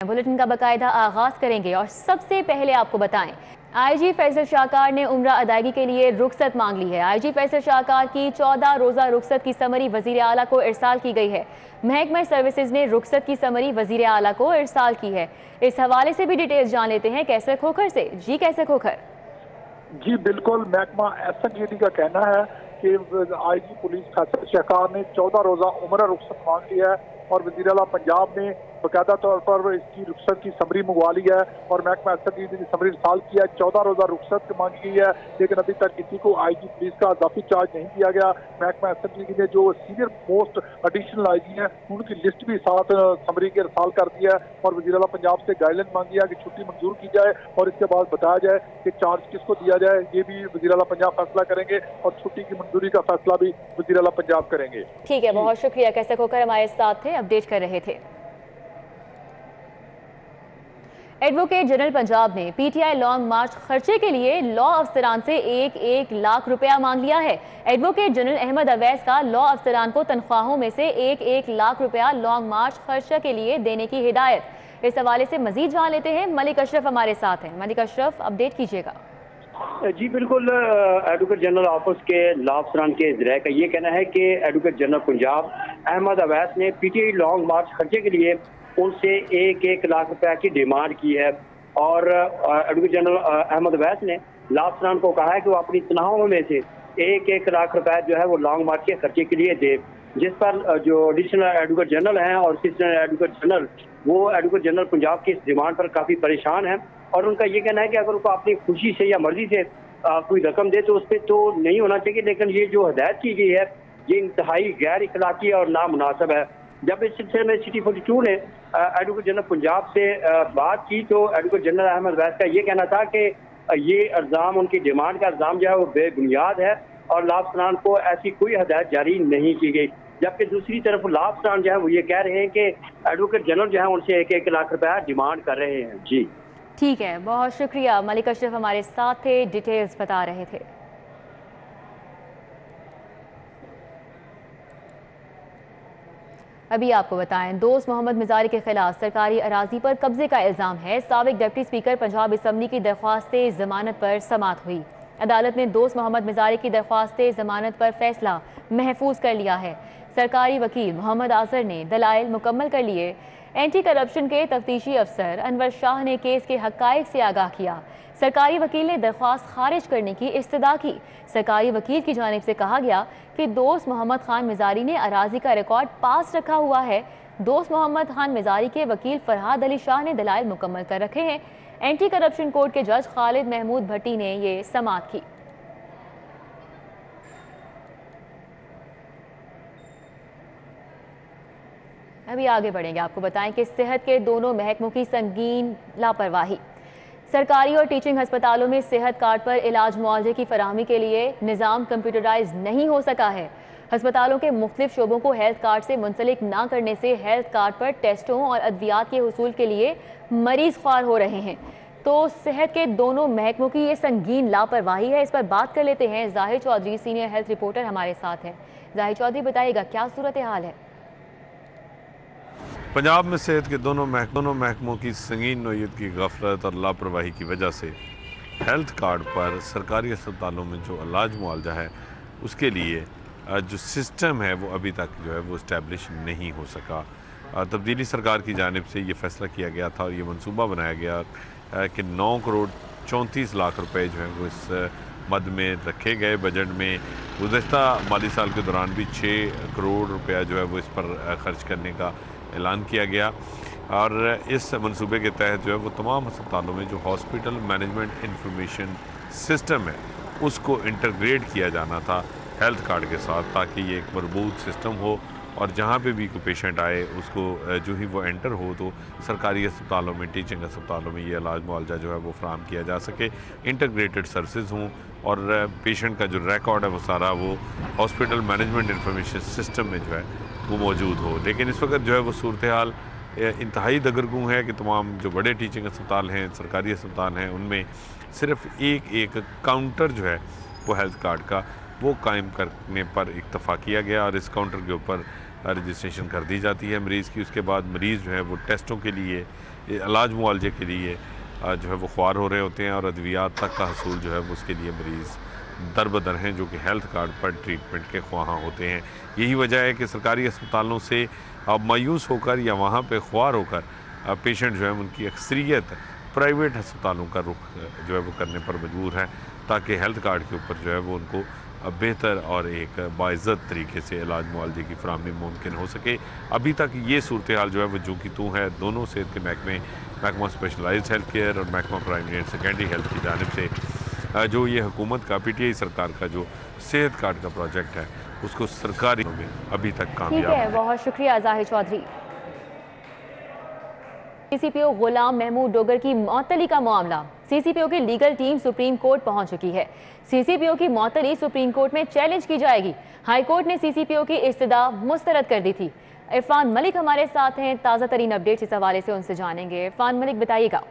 Bulletin का बाकायदा आगाज करेंगे और सबसे पहले आपको बताएं, आईजी फैसल शाहकार ने उम्रा अदायगी के लिए रुखसत मांग ली है। आईजी फैसल शाहकार की 14 रोजा रुखसत की समरी वजीर आला को इरसाल की गई है। महकमा सर्विसेज ने रुखसत की समरी वजीर आला को इरसाल की है। इस हवाले से भी डिटेल्स जान लेते हैं कैसर खोखर से। जी कैसर खोखर। जी बिल्कुल, महकमा SNGD का कहना है कि आईजी पुलिस फैसल शाहकार ने 14 रोजा उम्रा रुखसत मांग लिया है और वज़ीर आला पंजाब ने बाकायदा तौर पर इसकी रुखसत की समरी मंगवा ली है और महकमा SNGD ने समरी इरसाल किया है। 14 रोजा रुखसत मांगी गई है, लेकिन अभी तक किसी को आईजी पुलिस का इजाफी चार्ज नहीं दिया गया। महकमा SNGD ने जो सीनियर मोस्ट एडिशनल आईजी हैं उनकी लिस्ट भी साथ समरी के इरसाल कर दिया है और वज़ीर आला पंजाब से गाइडलाइन मांगी है कि छुट्टी मंजूर की जाए और इसके बाद बताया जाए कि चार्ज किसको दिया जाए। ये भी वज़ीर आला पंजाब फैसला करेंगे और छुट्टी की मंजूरी का फैसला भी वज़ीर आला पंजाब करेंगे। ठीक है, बहुत शुक्रिया कैसर खोखर हमारे साथ थे, अपडेट कर रहे थे। एडवोकेट जनरल पंजाब ने PTI लॉन्ग मार्च खर्चे के लिए लॉ अफसरान से 1-1 लाख रुपया मांग लिया है। एडवोकेट जनरल अहमद अवैस का लॉ अफसरान को तनख्वाहों में से 1-1 लाख रुपया लॉन्ग मार्च खर्चा के लिए देने की हिदायत। इस हवाले से मजीद जान लेते हैं, मलिक अशरफ हमारे साथ हैं। मलिक अशरफ, अपडेट कीजिएगा। जी बिल्कुल, एडवोकेट जनरल ऑफिस के लॉ अफसरान के ज़रिए का ये कहना है कि एडवोकेट जनरल पंजाब अहमद अवैस ने PTI लॉन्ग मार्च खर्चे के लिए उनसे 1-1 लाख रुपया की डिमांड की है और एडवोकेट जनरल अहमद अवैस ने लॉ अफसरान को कहा है कि वो अपनी तनख्वाहों में से 1-1 लाख रुपया जो है वो लॉन्ग मार्च के खर्चे के लिए दे, जिस पर जो एडिशनल एडवोकेट जनरल हैं और असिस्टेंट एडवोकेट जनरल वो एडवोकेट जनरल पंजाब की इस डिमांड पर काफ़ी परेशान हैं और उनका ये कहना है कि अगर उनको अपनी खुशी से या मर्जी से कोई रकम दे तो उस पर तो नहीं होना चाहिए, लेकिन ये जो हदायत की गई है ये इंतहाई गैर इखलाकी और नामुनासिब है। जब इस सिलसिले में सिटी 42 ने एडवोकेट जनरल पंजाब से बात की तो एडवोकेट जनरल अहमद अवैस का ये कहना था कि ये इल्ज़ाम, उनकी डिमांड का इल्ज़ाम जो है वो बेबुनियाद है और लॉ अफसरान को ऐसी कोई हदायत जारी नहीं की गई। जबकि दूसरी तरफ लॉ अफसरान जो है वो ये कह रहे हैं कि एडवोकेट जनरल जो है उनसे 1-1 लाख रुपया डिमांड कर रहे हैं। जी ठीक है, बहुत शुक्रिया। मलिक अशरफ हमारे साथ थे, डिटेल्स बता रहे थे। अभी आपको बताएं, दोस्त मोहम्मद मिजारी के खिलाफ सरकारी अराजी पर कब्जे का इल्जाम है। साबिक डिप्टी स्पीकर पंजाब असम्बली की दरख्वास्त जमानत पर समाअत हुई। अदालत ने दोस्त मोहम्मद मिजारी की दरख्वास्त जमानत पर फैसला महफूज कर लिया है। सरकारी वकील मोहम्मद आजर ने दलाइल मुकम्मल कर लिए। एंटी करप्शन के तफ्तीशी अफसर अनवर शाह ने केस के हक़ाइक़ से आगाह किया। सरकारी वकील ने दरख्वास्त खारिज करने की इस्तदा की। सरकारी वकील की जानिब से कहा गया कि दोस्त मोहम्मद खान मिजारी ने अराजी का रिकॉर्ड पास रखा हुआ है। दोस्त मोहम्मद खान मिजारी के वकील फरहाद अली शाह ने दलाइल मुकम्मल कर रखे हैं। एंटी करप्शन कोर्ट के जज खालिद महमूद भट्टी ने ये समाअत की। अभी आगे बढ़ेंगे, आपको बताएं कि सेहत के दोनों महकमों की संगीन लापरवाही। सरकारी और टीचिंग अस्पतालों में सेहत कार्ड पर इलाज मुआवजे की फराहमी के लिए निज़ाम कंप्यूटराइज नहीं हो सका है। अस्पतालों के मुख्तलिफ शोबों को हेल्थ कार्ड से मुंसलिक ना करने से हेल्थ कार्ड पर टेस्टों और अद्वियात के हुसूल के लिए मरीज ख्वार हो रहे हैं। तो सेहत के दोनों महकमों की ये संगीन लापरवाही है, इस पर बात कर लेते हैं। जाहिर चौधरी सीनियर हेल्थ रिपोर्टर हमारे साथ हैं। जाहिर चौधरी, बताइएगा क्या सूरत हाल है? पंजाब में सेहत के दोनों महकमों की संगीन नौयत की गफलत और लापरवाही की वजह से हेल्थ कार्ड पर सरकारी अस्पतालों में जो इलाज मुआवजा है उसके लिए जो सिस्टम है वो अभी तक जो है वो इस्टेब्लिश नहीं हो सका। तब्दीली सरकार की जानिब से ये फैसला किया गया था और ये मनसूबा बनाया गया कि 9 करोड़ 34 लाख रुपए जो है वो इस मद में रखे गए। बजट में गुज़श्ता माली साल के दौरान भी 6 करोड़ रुपया जो है वो इस पर खर्च करने का ऐलान किया गया और इस मंसूबे के तहत जो है वो तमाम अस्पतालों में जो हॉस्पिटल मैनेजमेंट इंफॉर्मेशन सिस्टम है उसको इंटीग्रेट किया जाना था हेल्थ कार्ड के साथ, ताकि ये एक मजबूत सिस्टम हो और जहाँ पे भी कोई पेशेंट आए उसको जो ही वो एंटर हो तो सरकारी अस्पतालों में, टीचिंग अस्पतालों में ये इलाज मुआवजा जो है वो फराहम किया जा सके। इंटीग्रेटेड सर्विसेज हों और पेशेंट का जो रिकॉर्ड है वो सारा वो हॉस्पिटल मैनेजमेंट इंफॉर्मेशन सिस्टम में जो है वो मौजूद हो। लेकिन इस वक्त जो है वो सूरत हाल इंतहाई दगरगूं है कि तमाम जो बड़े टीचिंग अस्पताल हैं, सरकारी अस्पताल हैं, उनमें सिर्फ एक काउंटर जो है वो हेल्थ कार्ड का वो कायम करने पर इत्तफाक किया गया और इस काउंटर के ऊपर रजिस्ट्रेशन कर दी जाती है मरीज़ की। उसके बाद मरीज़ जो है वो टेस्टों के लिए इलाज मुआवजे के लिए जो है वो ख्वार हो रहे होते हैं और अद्वियात तक का हसूल जो है वो उसके लिए मरीज़ दरबदर हैं, जो कि हेल्थ कार्ड पर ट्रीटमेंट के ख्वाहां होते हैं। यही वजह है कि सरकारी अस्पतालों से अब मायूस होकर या वहाँ पे ख्वार होकर पेशेंट जो है उनकी अक्सरियत प्राइवेट अस्पतालों का रुख जो है वो करने पर मजबूर है, ताकि हेल्थ कार्ड के ऊपर जो है वो उनको बेहतर और एक बाइज़्ज़त तरीके से इलाज मुआवजे की फराहमी मुमकिन हो सके। अभी तक ये सूरत हाल जो है वो जो कि तू है, दोनों सेहत के महकमे, महकमा स्पेशलाइज्ड हेल्थ केयर और महकमा प्राइमरी एंड सेकेंडरी हेल्थ की जानिब से जो ये हुकूमत का PTI सरकार का जो सेहत कार्ड का प्रोजेक्ट है उसको सरकारी में अभी तक कामयाब है। बहुत शुक्रिया जाहिर चौधरी। CCPO गुलाम महमूद डोगर की मअतली का मामला, CCPO की लीगल टीम सुप्रीम कोर्ट पहुंच चुकी है। CCPO की मअतली सुप्रीम कोर्ट में चैलेंज की जाएगी। हाई कोर्ट ने CCPO की इस्तदा मुस्तरद कर दी थी। इरफान मलिक हमारे साथ हैं, ताज़ा तरीन अपडेट्स इस हवाले से उनसे जानेंगे। इरफान मलिक बताइएगा।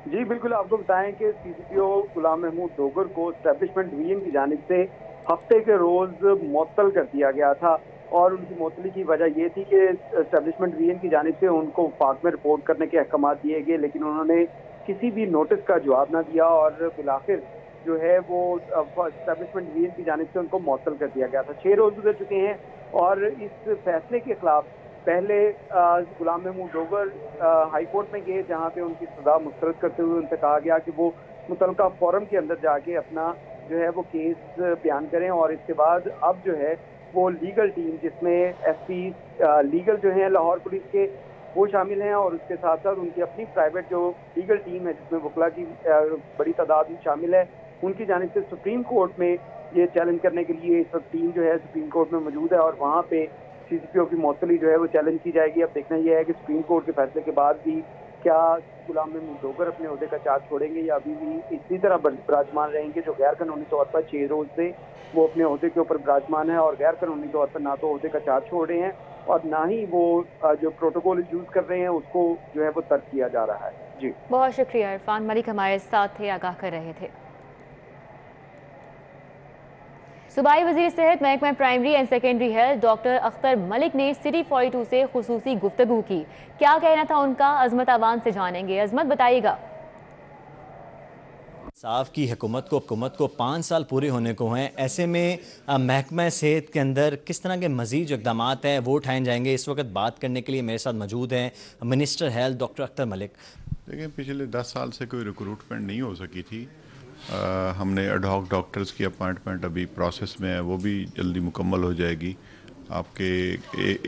जी बिल्कुल, आपको बताएं कि CCPO गुलाम महमूद डोगर को एस्टेब्लिशमेंट डिवीजन की जानिब से हफ्ते के रोज मुअत्तल कर दिया गया था और उनकी मुअत्तली की वजह ये थी कि एस्टेब्लिशमेंट डिवीजन की जानिब से उनको वफाक में रिपोर्ट करने के अहकाम दिए गए, लेकिन उन्होंने किसी भी नोटिस का जवाब ना दिया और बिलाखिर जो है वो एस्टेब्लिशमेंट डिवीजन की जानिब से उनको मुअत्तल कर दिया गया था। 6 रोज गुजर चुके हैं और इस फैसले के खिलाफ पहले गुलाम महमूद डोगर हाई कोर्ट में गए, जहां पे उनकी सजा मुस्तरद करते हुए उनसे कहा गया कि वो मुतलका फोरम के अंदर जाके अपना जो है वो केस बयान करें और इसके बाद अब जो है वो लीगल टीम, जिसमें SP लीगल जो है लाहौर पुलिस के, वो शामिल हैं और उसके साथ साथ उनकी अपनी प्राइवेट जो लीगल टीम है जिसमें वकला की बड़ी तादाद में शामिल है, उनकी जानिब से सुप्रीम कोर्ट में ये चैलेंज करने के लिए इस वक्त टीम जो है सुप्रीम कोर्ट में मौजूद है और वहाँ पे CCPO की मुअत्तली जो है वो चैलेंज की जाएगी। अब देखना यह है कि सुप्रीम कोर्ट के फैसले के बाद भी क्या गुलाम महमूद डोगर अपने ओहदे का चार्ज छोड़ेंगे या अभी भी इसी तरह विराजमान रहेंगे, जो गैर कानूनी तौर पर 6 रोज से वो अपने ओहदे के ऊपर विराजमान है और गैर कानूनी तौर पर ना तो ओहदे का चार्ज छोड़ रहे हैं और ना ही वो जो प्रोटोकॉल यूज कर रहे हैं उसको जो है वो तर्क किया जा रहा है। जी बहुत शुक्रिया। इरफान मलिक हमारे साथ थे, आगाह कर रहे थे। सूबाई वज़ीर सेहत महकमा primary and secondary health doctor Akhtar Malik ने सिटी 42 से खुसूसी गुफ्तगू की। क्या कहना था उनका, अजमत आवान से जानेंगे। अजमत बताइएगा। साफ की हुकूमत को 5 साल पूरे होने को हैं, ऐसे में महकमा सेहत के अंदर किस तरह के मज़ीद जो इक़दाम हैं वो उठाए जाएंगे। इस वक्त बात करने के लिए मेरे साथ मौजूद हैं minister health doctor Akhtar Malik. देखिए, पिछले 10 साल से कोई रिक्रूटमेंट नहीं हो सकी थी। हमने एडहॉक डॉक्टर्स की अपॉइंटमेंट अभी प्रोसेस में है, वो भी जल्दी मुकम्मल हो जाएगी। आपके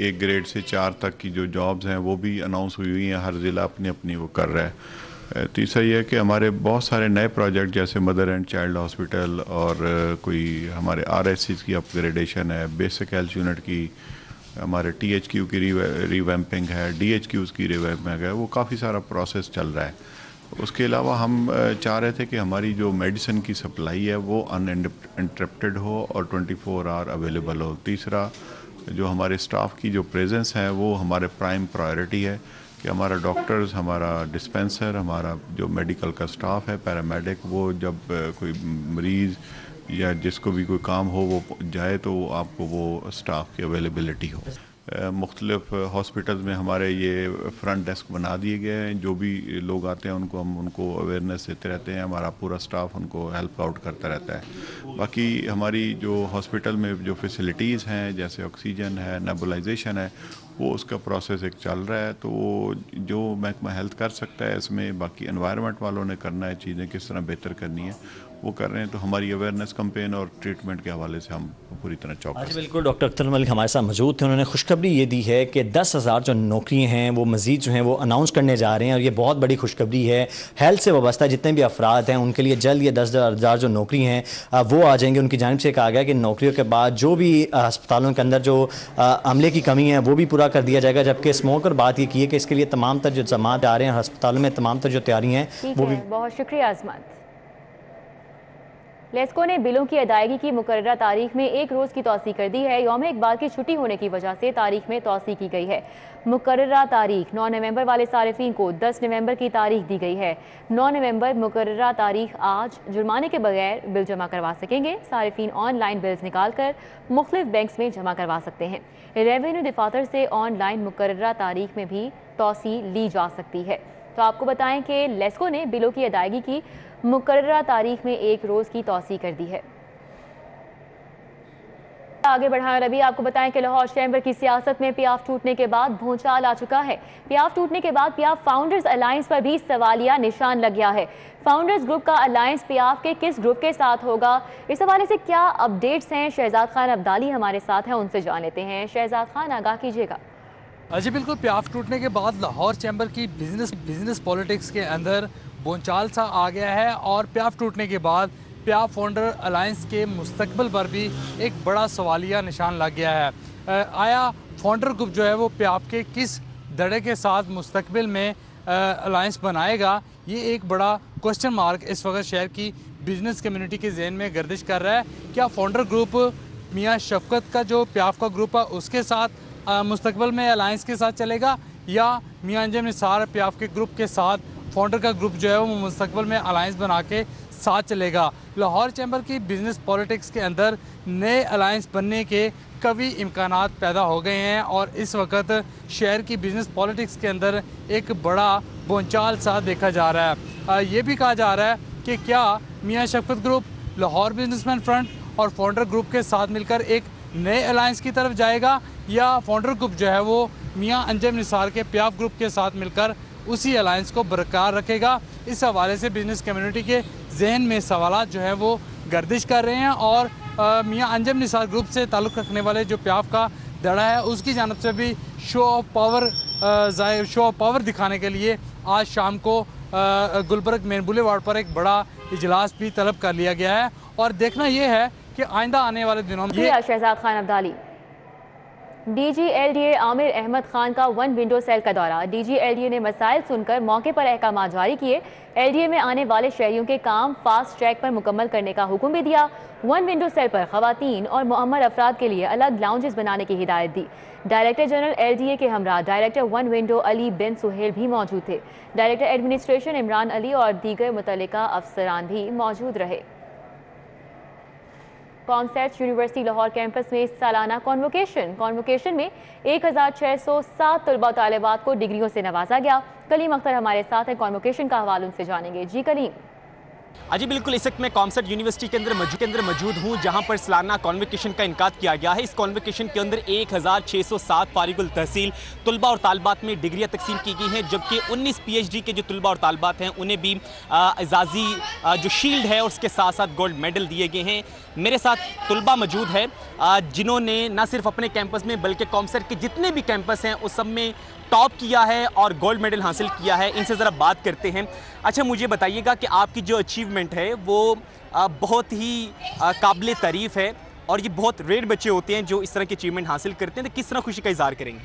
1 ग्रेड से 4 तक की जो जॉब्स हैं वो भी अनाउंस हुई हैं, हर ज़िला अपनी अपनी वो कर रहा है। तीसरा ये है कि हमारे बहुत सारे नए प्रोजेक्ट जैसे मदर एंड चाइल्ड हॉस्पिटल और कोई हमारे RSCs की अपग्रेडेशन है, बेसिक हेल्थ यूनिट की, हमारे THQ की रिवैम्पिंग है, DHQs की रिवैम्पिंग है, वो काफ़ी सारा प्रोसेस चल रहा है। उसके अलावा हम चाह रहे थे कि हमारी जो मेडिसिन की सप्लाई है वो अनइंटरप्टेड हो और 24 आवर अवेलेबल हो। तीसरा, जो हमारे स्टाफ की जो प्रेजेंस है वो हमारे प्राइम प्रायोरिटी है कि हमारा डॉक्टर्स, हमारा डिस्पेंसर, हमारा जो मेडिकल का स्टाफ है, पैरामेडिक, वो जब कोई मरीज़ या जिसको भी कोई काम हो वो जाए तो आपको वो स्टाफ की अवेलेबिलिटी हो। मुख्तलिफ हॉस्पिटल्स में हमारे ये फ्रंट डेस्क बना दिए गए हैं, जो भी लोग आते हैं हम उनको अवेयरनेस देते रहते हैं, हमारा पूरा स्टाफ उनको हेल्प आउट करता रहता है। बाकी हमारी जो हॉस्पिटल में जो फैसिलिटीज़ हैं जैसे ऑक्सीजन है, नेबुलाइजेशन है, वो उसका प्रोसेस एक चल रहा है, तो वो जो महकमा हेल्थ कर सकता है इसमें, बाकी एनवायरनमेंट वालों ने करना है, चीज़ें किस तरह बेहतर करनी है वो कर रहे हैं। तो हमारी अवेयरनेस कैंपेन और ट्रीटमेंट के हवाले से हम पूरी तरह चौकस। अच्छा, बिल्कुल। डॉक्टर अख्तर मलिक हमारे साथ मौजूद थे। उन्होंने खुशखबरी ये दी है कि 10,000 जो नौकरियाँ हैं वो मज़ीद जो हैं वो अनाउंस करने जा रहे हैं और ये बहुत बड़ी खुशखबरी है। हेल्थ से वाबस्ता जितने भी अफराद हैं उनके लिए जल्द ये 10,000 जो नौकरी हैं वो आ जाएंगे। उनकी जानिब से कहा गया कि नौकरियों के बाद जो भी अस्पतालों के अंदर जो अमले की कमी है वो भी पूरा कर दिया जाएगा। जबकि इस मौके पर बात ये की है कि इसके लिए तमाम तर जो जमात आ रहे हैं अस्पतालों में, तमाम तर जो तैयारी हैं वो भी। बहुत शुक्रिया अजमत। लेस्को ने बिलों की अदायगी की मुकर्ररा तारीख में 1 रोज़ की तौसी कर दी है। यौम इकबाल की छुट्टी होने की वजह से तारीख में तौसी की गई है। मुकर्ररा तारीख 9 नवंबर वाले सारिफीन को 10 नवंबर की तारीख दी गई है। 9 नवंबर मुकर्ररा तारीख आज जुर्माने के बगैर बिल जमा करवा सकेंगे। सारिफीन ऑनलाइन बिल्स निकाल कर मुख्तलिफ बैंक्स में जमा करवा सकते हैं। रेवेन्यू दफातर से ऑनलाइन मुकर्ररा तारीख में भी तौसी ली जा सकती है। तो आपको बताएं कि लेस्को ने बिलों की अदायगी की मुकर्ररा तारीख में 1 रोज की तौसीह कर दी है। आगे बढ़ाएं और अभी आपको बताएं कि लाहौर चैम्बर की सियासत में पियाफ टूटने के बाद भूचाल आ चुका है। पियाफ टूटने के बाद पियाफ फाउंडर्स अलायंस पर भी सवालिया निशान लग गया है। फाउंडर्स ग्रुप का अलायंस पियाफ के किस ग्रुप के साथ होगा, इस हवाले से क्या अपडेट्स हैं, शहजाद खान अब्दाली हमारे साथ हैं, उनसे जान लेते हैं। शहजाद खान, आगाह कीजिएगा। जी बिल्कुल, पियाफ टूटने के बाद लाहौर चैम्बर की बिजनेस पॉलिटिक्स के अंदर भूचाल सा आ गया है और पियाफ टूटने के बाद पियाफ फाउंडर अलायंस के मुस्तकबिल पर भी एक बड़ा सवालिया निशान लग गया है। आया फाउंडर ग्रुप जो है वो पियाफ के किस धड़े के साथ मुस्तकबिल में अलायंस बनाएगा, ये एक बड़ा क्वेश्चन मार्क इस वक्त शहर की बिजनेस कम्युनिटी के जहन में गर्दिश कर रहा है। क्या फाउंडर ग्रुप मियां शफकत का जो पियाफ का ग्रुप है उसके साथ मुस्तकबिल में अलायंस के साथ चलेगा, या मियां अंजम निसार पियाफ के ग्रुप के साथ फाउंडर का ग्रुप जो है वो मुस्तकबिल में अलायंस बना के साथ चलेगा। लाहौर चैम्बर की बिजनेस पॉलिटिक्स के अंदर नए अलायंस बनने के कभी इम्कानात पैदा हो गए हैं और इस वक्त शहर की बिजनेस पॉलिटिक्स के अंदर एक बड़ा भूचाल सा देखा जा रहा है। ये भी कहा जा रहा है कि क्या मियां शफकत ग्रुप, लाहौर बिजनेसमैन फ्रंट और फाउंडर ग्रुप के साथ मिलकर एक नए अलायंस की तरफ जाएगा, या फाउंडर ग्रुप जो है वो मियां अंजम निसार के पियाफ ग्रुप के साथ मिलकर उसी अलायंस को बरकरार रखेगा। इस हवाले से बिजनेस कम्युनिटी के जहन में सवाल जो है वो गर्दिश कर रहे हैं और मियां अंजम निसार ग्रुप से ताल्लुक़ रखने वाले जो पियाफ का धड़ा है उसकी जानब से भी शो ऑफ पावर दिखाने के लिए आज शाम को गुलबर्ग मेन बुलेवार्ड पर एक बड़ा इजलास भी तलब कर लिया गया है और देखना यह है कि आइंदा आने वाले दिनों में। शहजाद खान अब्दाली। DGLDA आमिर अहमद खान का 1 विंडो सेल का दौरा। DGLDA ने मसाइल सुनकर मौके पर अहकाम जारी किए। LDA में आने वाले शहरियों के काम फास्ट ट्रैक पर मुकम्मल करने का हुक्म भी दिया। 1 विंडो सेल पर खवातीन और मुअम्मर अफराद के लिए अलग लाउंजेस बनाने की हिदायत दी। डायरेक्टर जनरल LDA के हमरा डायरेक्टर 1 विंडो अली बिन सुहेल भी मौजूद थे। डायरेक्टर एडमिनिस्ट्रेशन इमरान अली और दीगर मुतल्लिका अफसरान भी मौजूद रहे। कॉमसेट्स यूनिवर्सिटी लाहौर कैंपस में सालाना कॉन्वोकेशन में 1607 तलबा तालिबात को डिग्रियों से नवाजा गया। कलीम अख्तर हमारे साथ हैं, कॉन्वोकेशन का हवाला उनसे जानेंगे। जी कलीम। जी बिल्कुल, इस वक्त मैं कॉमसेट यूनिवर्सिटी के अंदर मौजूद हूँ जहाँ पर सालाना कॉन्वोकेशन का इनकाद किया गया है। इस कॉन्वोकेशन के अंदर 1607 फारिगुल तहसील तलबा और तालबात में डिग्रियाँ तकसीम की गई हैं, जबकि 19 PhD के जो तलबा और तालबात हैं उन्हें भी एजाजी जो शील्ड है उसके साथ साथ गोल्ड मेडल दिए गए हैं। मेरे साथ तलबा मौजूद है जिन्होंने न सिर्फ अपने कैंपस में बल्कि कॉमसेट के जितने भी कैंपस हैं उस सब में टॉप किया है और गोल्ड मेडल हासिल किया है। इनसे ज़रा बात करते हैं। अच्छा, मुझे बताइएगा कि आपकी जो अचीवमेंट है वो बहुत ही काबिल तारीफ़ है और ये बहुत रेयर बच्चे होते हैं जो इस तरह की अचीवमेंट हासिल करते हैं, तो किस तरह खुशी का इज़हार करेंगे?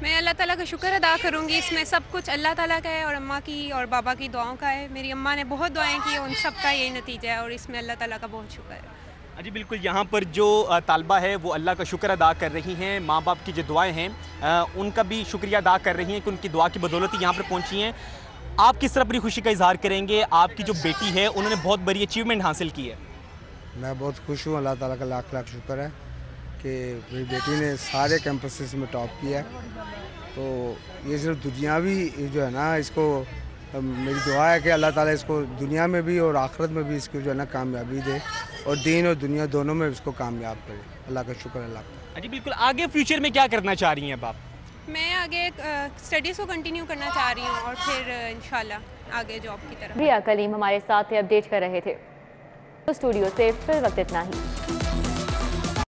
मैं अल्लाह ताला का शुक्र अदा करूँगी। इसमें सब कुछ अल्लाह ताला का है और अम्मा की और बाबा की दुआओं का है। मेरी अम्मा ने बहुत दुआएं की, उन सब का यही नतीजा है और इसमें अल्लाह ताला का बहुत शुक्र है। जी बिल्कुल, यहाँ पर जो तालबा है वो अल्लाह का शुक्र अदा कर रही हैं, माँ बाप की जो दुआएं हैं उनका भी शुक्रिया अदा कर रही हैं कि उनकी दुआ की बदौलत यहाँ पर पहुँची हैं। आप किस तरह अपनी खुशी का इजहार करेंगे? आपकी जो बेटी है उन्होंने बहुत बड़ी अचीवमेंट हासिल की है। मैं बहुत खुश हूँ, अल्लाह ताला का लाख लाख शुक्र है कि मेरी बेटी ने सारे कैंपसेस में टॉप किया है। तो ये सिर्फ दुनियावी जो है ना, इसको मेरी दुआ है कि अल्लाह ताला इसको दुनिया में भी और आखिरत में भी इसको जो है ना कामयाबी दे और दीन और दुनिया दोनों में इसको कामयाब करे। अल्लाह का शुक्र है। अल्लाह जी बिल्कुल, आगे फ्यूचर में क्या करना चाह रही हैं आप? मैं आगे स्टडीज़ को कंटिन्यू करना चाह रही हूँ और फिर इंशाल्लाह आगे जॉब की तरफ। रिया कलीम हमारे साथ अपडेट कर रहे थे। तो स्टूडियो से फिर वक्त इतना ही।